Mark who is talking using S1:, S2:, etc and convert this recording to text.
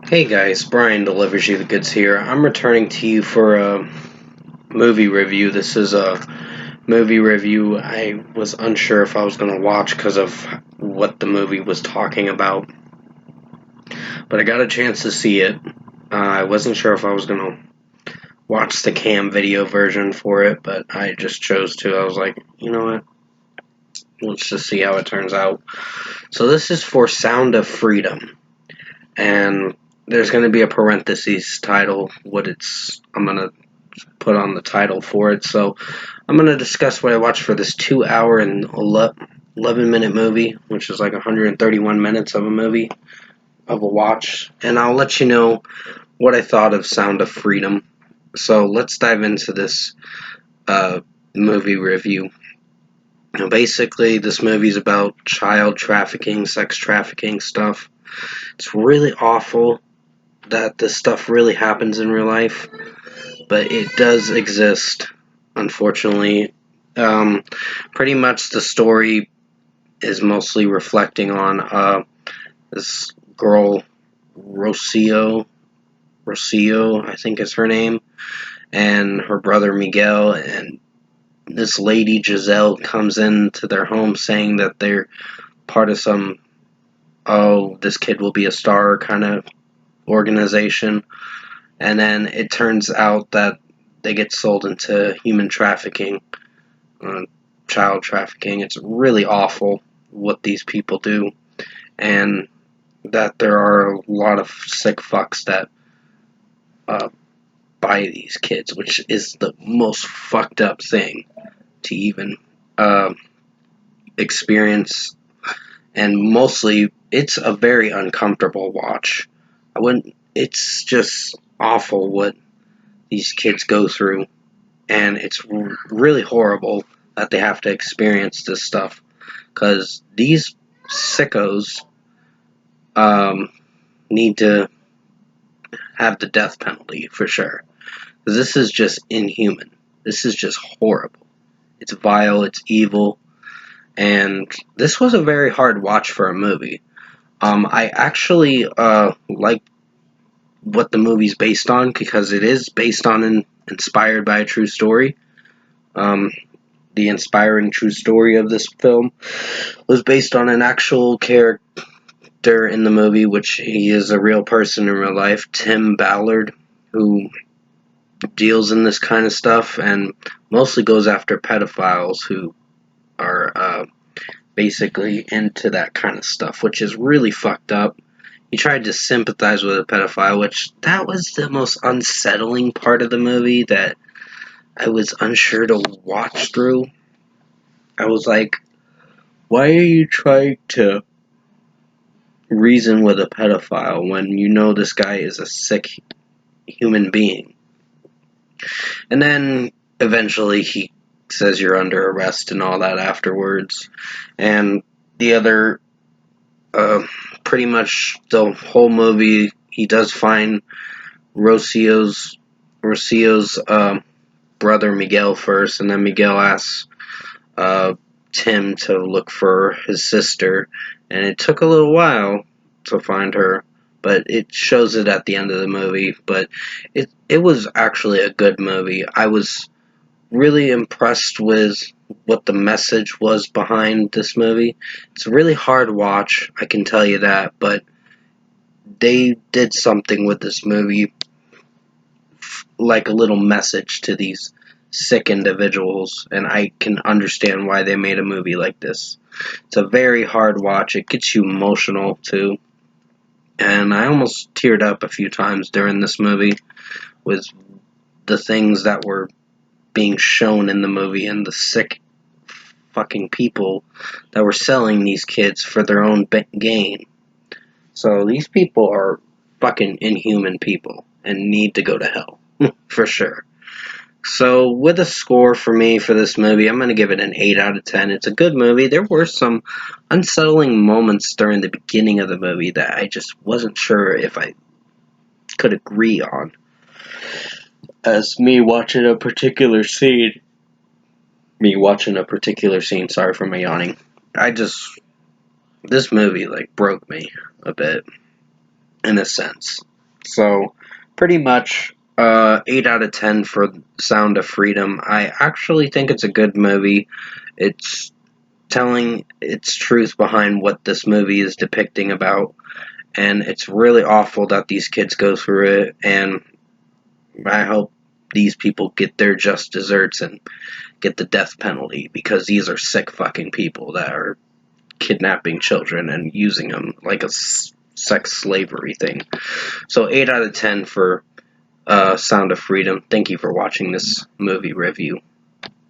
S1: Hey guys, Brian delivers you the goods here. I'm returning to you for a movie review. This is a movie review I was unsure if I was going to watch because of what the movie was talking about, but I got a chance to see it. I wasn't sure if I was going to watch the cam video version for it, but I just chose to. I was like, you know what? Let's just see how it turns out. So this is for Sound of Freedom, and there's going to be a parentheses title. I'm going to put on the title for it. So I'm going to discuss what I watched for this 2 hour and 11-minute movie, which is like 131 minutes of a movie, of a watch. And I'll let you know what I thought of Sound of Freedom. So let's dive into this movie review. Now, basically, this movie's about child trafficking, sex trafficking stuff. It's really awful that this stuff really happens in real life, but it does exist, unfortunately. Pretty much the story is mostly reflecting on this girl, Rocio, I think is her name, and her brother Miguel, and this lady Giselle comes into their home saying that they're part of some, oh, this kid will be a star kind of organization, and then it turns out that they get sold into human trafficking, uh, child trafficking. It's really awful what these people do, and that there are a lot of sick fucks that uh, buy these kids, which is the most fucked up thing to even uh, experience. And mostly, it's a very uncomfortable watch. I wouldn't. It's just awful what these kids go through, and it's really horrible that they have to experience this stuff because these sickos um, need to have the death penalty for sure. Because this is just inhuman. This is just horrible. It's vile. It's evil. And this was a very hard watch for a movie. I actually like what the movie's based on because it is based on and inspired by a true story. Um, the inspiring true story of this film was based on an actual character in the movie, which he is a real person in real life, Tim Ballard, who deals in this kind of stuff and mostly goes after pedophiles who are basically into that kind of stuff, which is really fucked up. He tried to sympathize with a pedophile, which that was the most unsettling part of the movie that I was unsure to watch through. I was like, why are you trying to reason with a pedophile when you know this guy is a sick human being? And then eventually he says you're under arrest and all that afterwards. And the other, uh, pretty much the whole movie, he does find Rocio's brother Miguel first, and then Miguel asks uh, Tim to look for his sister, and it took a little while to find her, but it shows it at the end of the movie. But it was actually a good movie. I was really impressed with what the message was behind this movie. It's a really hard watch, I can tell you that, but they did something with this movie, like a little message to these sick individuals, and I can understand why they made a movie like this. It's a very hard watch. It gets you emotional too, and I almost teared up a few times during this movie with the things that were being shown in the movie and the sick fucking people that were selling these kids for their own gain. So these people are fucking inhuman people and need to go to hell for sure. So, with a score for me for this movie, I'm going to give it an 8 out of 10. It's a good movie. There were some unsettling moments during the beginning of the movie that I just wasn't sure if I could agree on. As me watching a particular scene. Sorry for my yawning. This movie, like, broke me a bit, in a sense. So, pretty much 8 out of 10 for Sound of Freedom. I actually think it's a good movie. It's telling its truth behind what this movie is depicting about, and it's really awful that these kids go through it, and I hope these people get their just desserts and get the death penalty, because these are sick fucking people that are kidnapping children and using them like a sex slavery thing. So 8 out of 10 for Sound of Freedom. Thank you for watching this movie review.